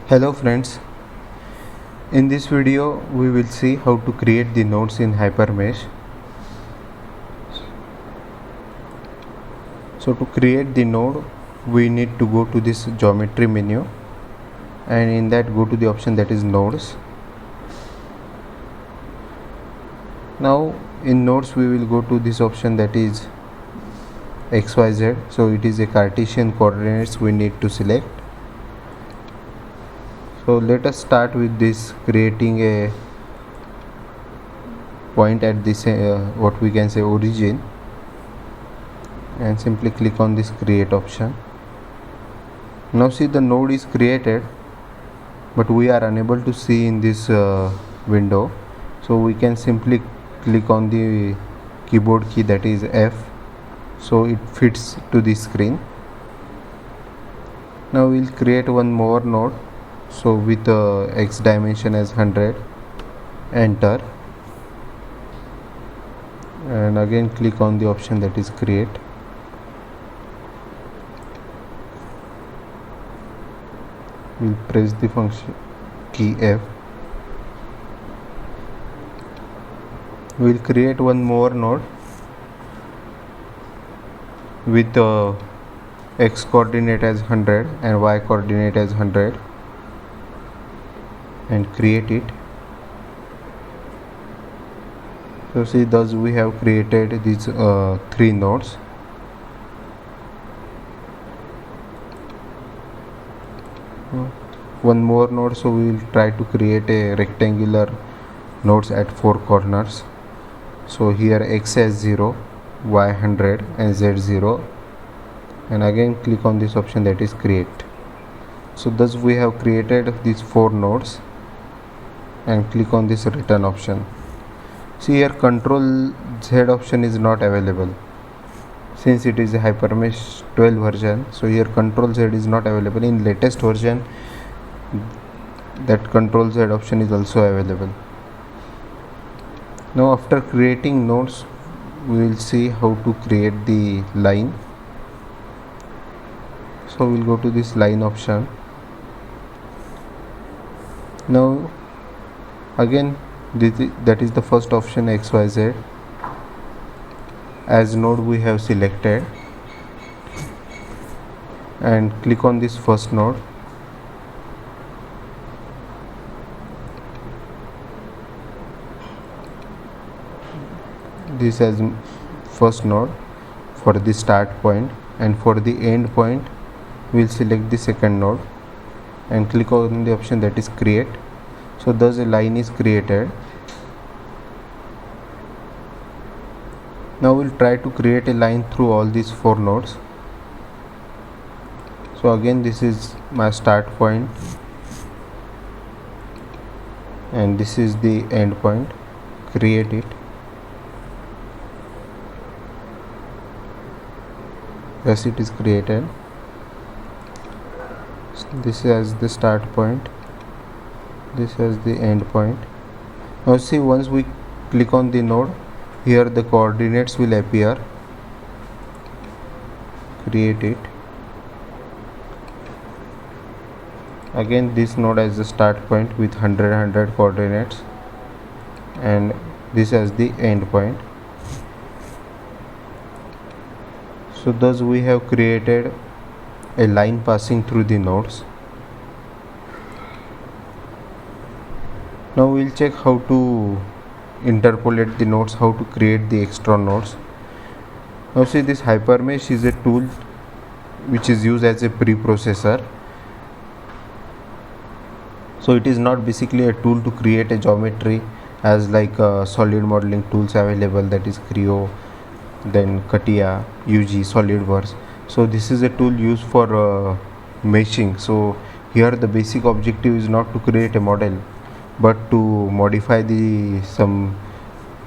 Hello friends, in this video we will see how to create the nodes in HyperMesh. So to create the node we need to go to this geometry menu, and in that go to the option that is nodes. Now in nodes we will go to this option that is XYZ. So it is a Cartesian coordinates we need to select. So let us start with this, creating a point at this what we can say origin, and simply click on this create option. Now see, the node is created, but we are unable to see in this window. So we can simply click on the keyboard key, that is F, so it fits to the screen. Now we'll create one more node. So with X dimension as 100, enter, and again click on the option that is create. We'll press the function key F. We'll create one more node with X coordinate as 100 and Y coordinate as 100, and create it. So see, thus we have created these three nodes. One more node, so we will try to create a rectangular nodes at four corners. So here X as 0, Y 100 and Z 0, and again click on this option that is create. So thus we have created these four nodes, and click on this return option. See here, Control Z option is not available since it is a HyperMesh 12 version. So here Control Z is not available. In latest version that Control Z option is also available. Now after creating nodes, we will see how to create the line. So we'll go to this line option. Now again that is the first option, XYZ. As node we have selected, and click on this first node. This as first node for the start point, and for the end point we'll select the second node and click on the option that is create. So thus a line is created. Now we'll try to create a line through all these four nodes. So again, this is my start point and this is the end point. Create it. Yes, it is created. This is the start point, this is the end point. Now see, once we click on the node, here the coordinates will appear. Create it. Again, this node as the start point with 100 coordinates, and this as the end point. So thus we have created a line passing through the nodes. Now we'll check how to interpolate the nodes, how to create the extra nodes. Now see, this HyperMesh is a tool which is used as a preprocessor. So it is not basically a tool to create a geometry as like solid modeling tools available, that is Creo, then CATIA, UG, SolidWorks. So this is a tool used for meshing. So here the basic objective is not to create a model, but to modify the some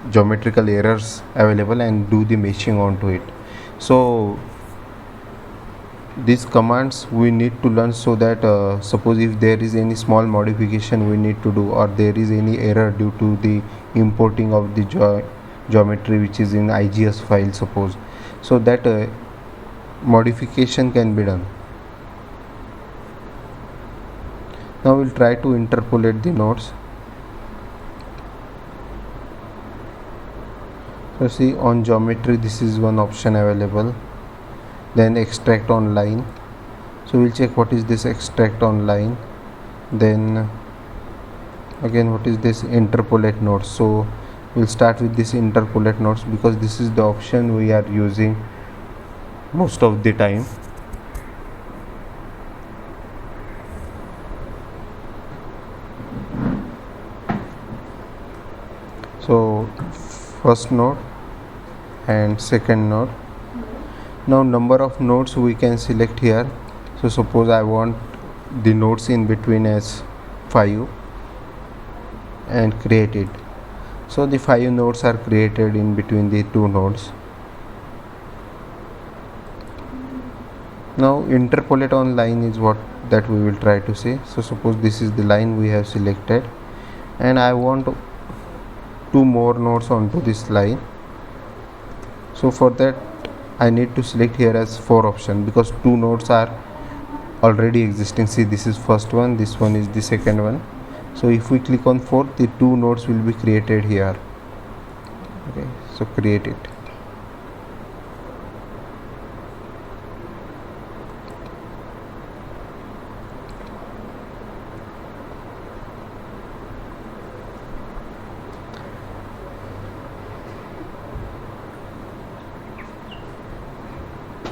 geometrical errors available and do the meshing onto it. So these commands we need to learn, so that suppose if there is any small modification we need to do, or there is any error due to the importing of the geometry which is in IGS file, suppose, so that modification can be done. Now we'll try to interpolate the nodes. So see, on geometry this is one option available, then extract on line. So we'll check what is this extract on line, then again what is this interpolate nodes. So we'll start with this interpolate nodes because this is the option we are using most of the time. So first node and second node. Now number of nodes we can select here. So suppose I want the nodes in between as 5 and create it. So the 5 nodes are created in between the 2 nodes. Now interpolate on line is what that we will try to see. So suppose this is the line we have selected and I want 2 more nodes onto this line. So for that I need to select here as 4 option because 2 nodes are already existing. See, this is first one, this one is the second one. So if we click on 4, the 2 nodes will be created here. Okay, so create it.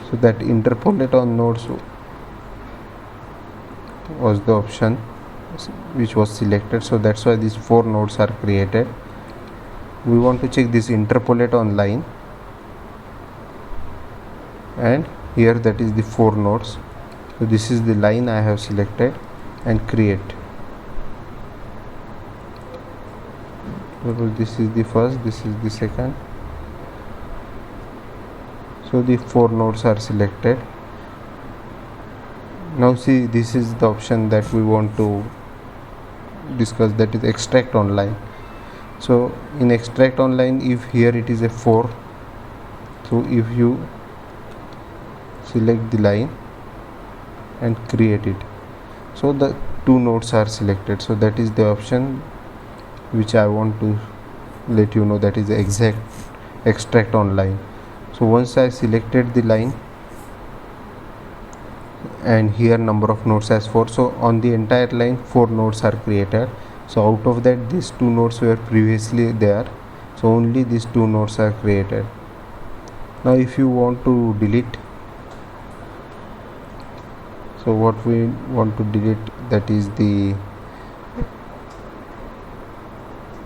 So that interpolate on nodes was the option which was selected, so that's why these 4 nodes are created. We want to check this interpolate on line, and here that is the 4 nodes. So this is the line I have selected and create. So this is the first, this is the second. So the 4 nodes are selected. Now see, this is the option that we want to discuss, that is extract on line. So in extract on line, if here it is a 4, so if you select the line and create it, so the 2 nodes are selected. So that is the option which I want to let you know, that is the exact extract on line. So once I selected the line and here number of nodes as 4, so on the entire line 4 nodes are created. So out of that these 2 nodes were previously there, so only these 2 nodes are created. Now if you want to delete, so what we want to delete, that is the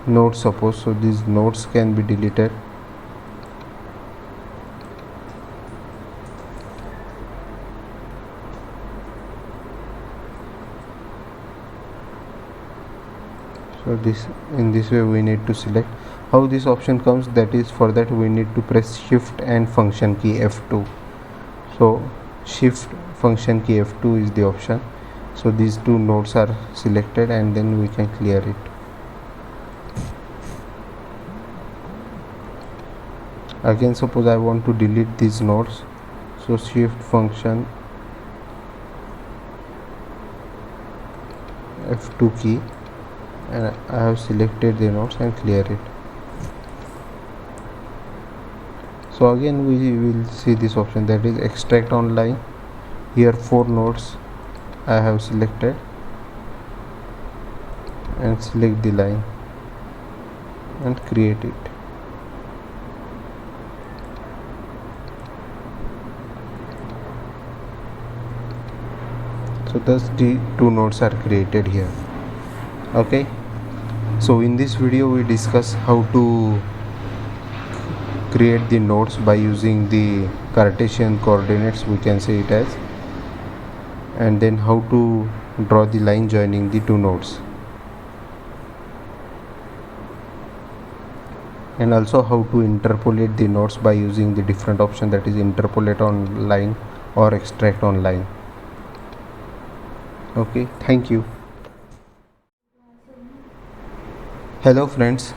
node suppose. So these nodes can be deleted. So this, in this way we need to select. How this option comes, that is, for that we need to press shift and function key F2. So shift function key F2 is the option. So these 2 nodes are selected and then we can clear it. Again suppose I want to delete these nodes, so shift function F2 key, and I have selected the nodes and clear it. So again we will see this option, that is extract on line. Here 4 nodes I have selected and select the line and create it. So thus the 2 nodes are created here. Okay, so in this video we discuss how to create the nodes by using the Cartesian coordinates, we can say it as, and then how to draw the line joining the 2 nodes, and also how to interpolate the nodes by using the different option, that is interpolate on line or extract on line. Okay, thank you. Hello friends,